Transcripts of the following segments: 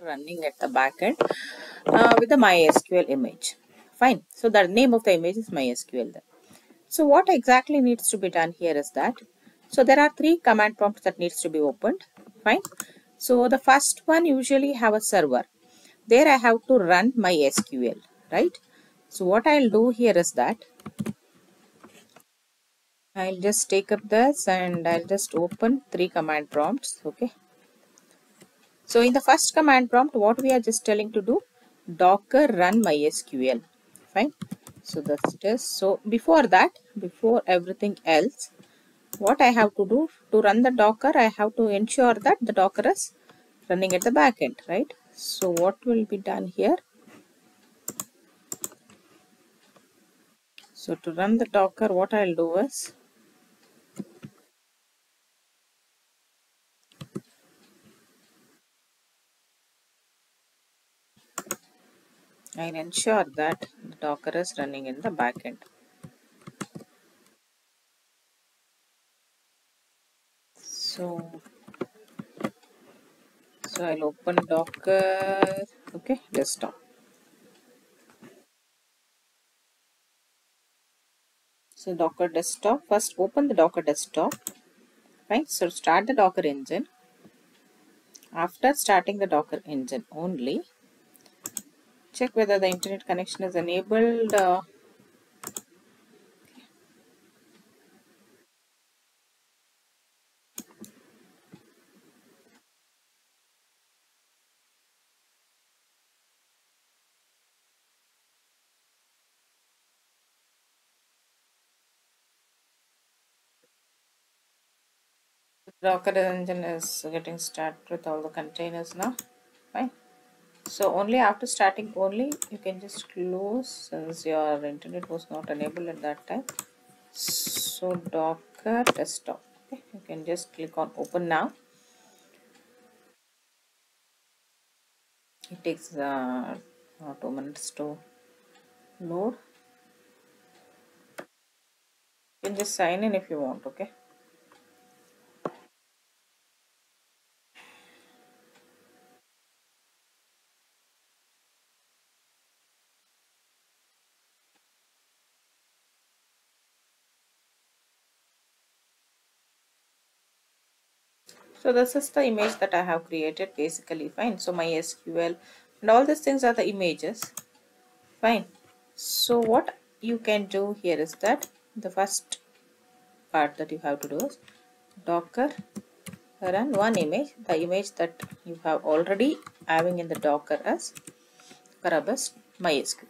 running at the backend with the MySQL image. Fine. So the name of the image is MySQL then. So what exactly needs to be done here is that, so there are three command prompts that needs to be opened. Fine. So the first one usually have a server. There I have to run MySQL, right? So what I'll do here is that I'll just take up this and I'll just open three command prompts. Okay. So in the first command prompt, what we are just telling to do, docker run MySQL. Fine. So that's it. So before that, before everything else, what I have to do to run the docker, I have to ensure that the docker is running at the back end, right? So what will be done here? So to run the docker, what I'll do is, I'll ensure that the docker is running in the back end. So I'll open docker, okay, desktop. So Docker desktop, first open the Docker desktop, right? So start the Docker engine. After starting the Docker engine only, check whether the internet connection is enabled. Docker engine is getting started with all the containers now. Fine. So only after starting only, you can just close since your internet was not enabled at that time. So Docker desktop. Okay, you can just click on open now. It takes 2 minutes to load. You can just sign in if you want, okay? So this is the image that I have created basically. Fine. So my SQL and all these things are the images. Fine. So what you can do here is that the first part that you have to do is docker run one image, the image that you have already having in the docker as Carabas MySQL.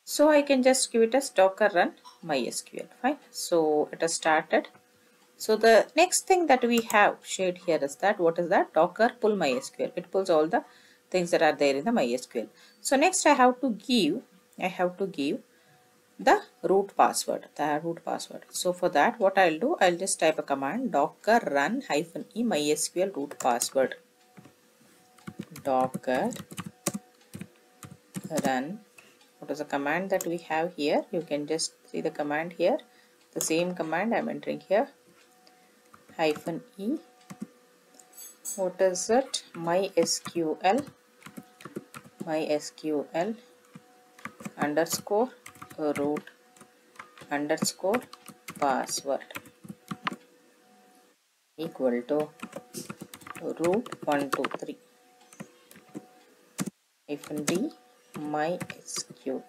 So I can just give it as docker run MySQL. Fine. So it has started. So the next thing that we have shared here is that, what is that? Docker pull MySQL. It pulls all the things that are there in the MySQL. So next I have to give the root password, So for that, what I'll do, I'll just type a command, docker run -e MySQL root password. Docker run. What is the command that we have here? You can just see the command here. The same command I'm entering here. -e. What is it? MySQL underscore root underscore password equal to root 123 -d MySQL.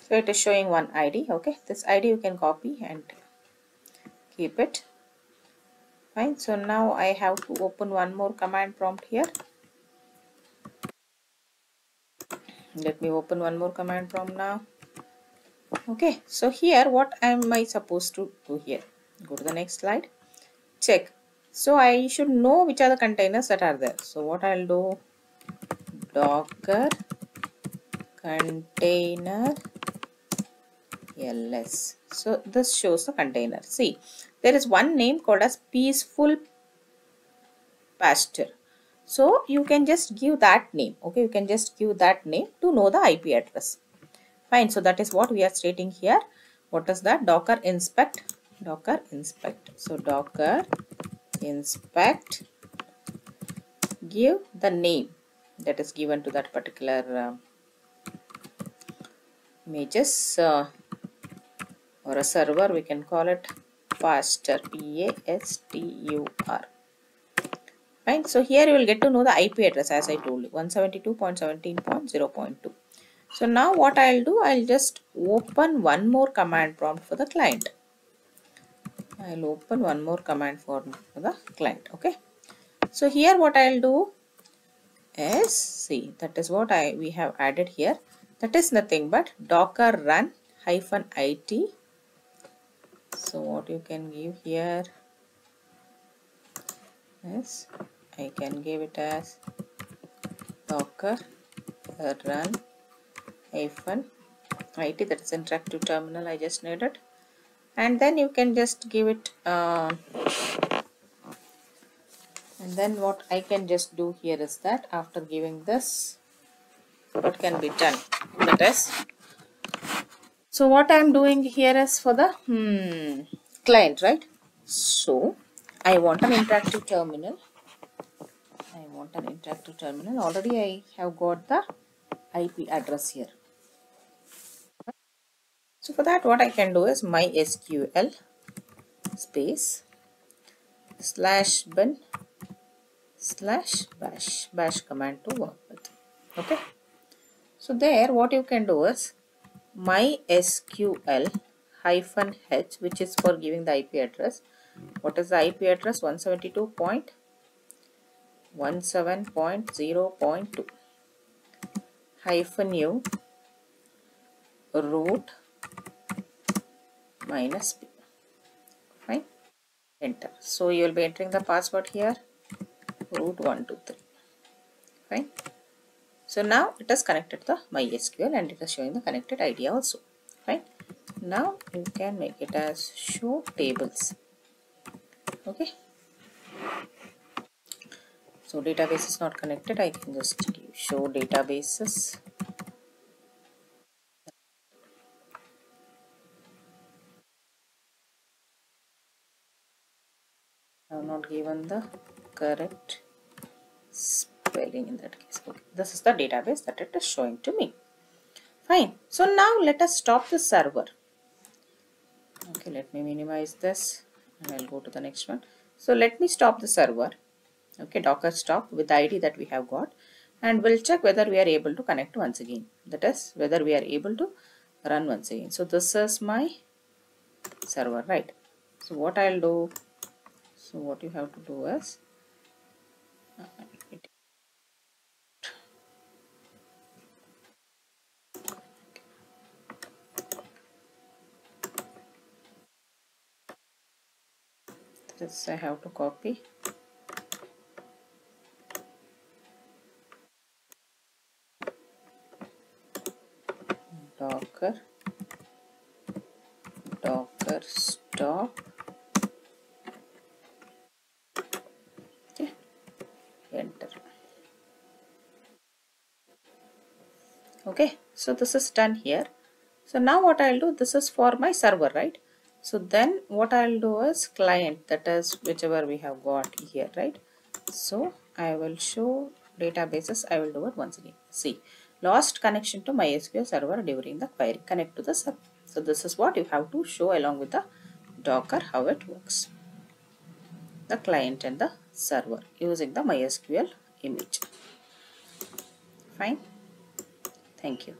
So it is showing one ID. Okay, this ID you can copy and keep it. Fine. So now I have to open one more command prompt here. Let me open one more command prompt now. Okay, so here what am I supposed to do here? Go to the next slide. Check. So I should know which are the containers that are there. So what I'll do, docker container ls. So this shows the container. See, there is one name called as peaceful pasture. So you can just give that name. Okay, you can just give that name to know the IP address. Fine. So that is what we are stating here. What is that? Docker inspect Docker inspect. So Docker inspect, give the name that is given to that particular images or a server. We can call it pastur, Pastur. Fine. So here you will get to know the IP address as I told you, 172.17.0.2. So now what I'll do, I'll just open one more command prompt for the client. I'll open one more command for the client. Okay. So here what I'll do is, see, that is what we have added here. That is nothing but docker run -it. So what you can give here is, I can give it as docker run -it, that is interactive terminal I just needed. And then you can just give it and then what I can just do here is that after giving this, what can be done, that is, so what I am doing here is for the client, right? So I want an interactive terminal. Already I have got the IP address here. So for that, what I can do is MySQL space /bin /bash command to work with. Okay. So there, what you can do is MySQL -h, which is for giving the IP address. What is the IP address? 172.17.0.2 -u root -p. Fine. Enter. So you will be entering the password here, root 123. Fine. So now it is connected to the MySQL and it is showing the connected ID also. Fine. Now you can make it as show tables. Okay. So database is not connected. I can just give show databases. I have not given the correct spelling in that case. Okay. This is the database that it is showing to me. Fine. So now let us stop the server. Okay, let me minimize this and I'll go to the next one. So let me stop the server. Okay, docker stop with the ID that we have got, and we'll check whether we are able to connect once again. That is, whether we are able to run once again. So this is my server, right? So what I'll do, so what you have to do is this, I have to copy docker stop. Okay, enter. Okay, so this is done here. So now what I'll do, this is for my server, right? So then what I'll do is client, that is whichever we have got here, right? So I will show databases. I will do it once again. See, lost connection to MySQL server during the query, connect to the server. So this is what you have to show along with the Docker, how it works. The client and the server using the MySQL image. Fine. Thank you.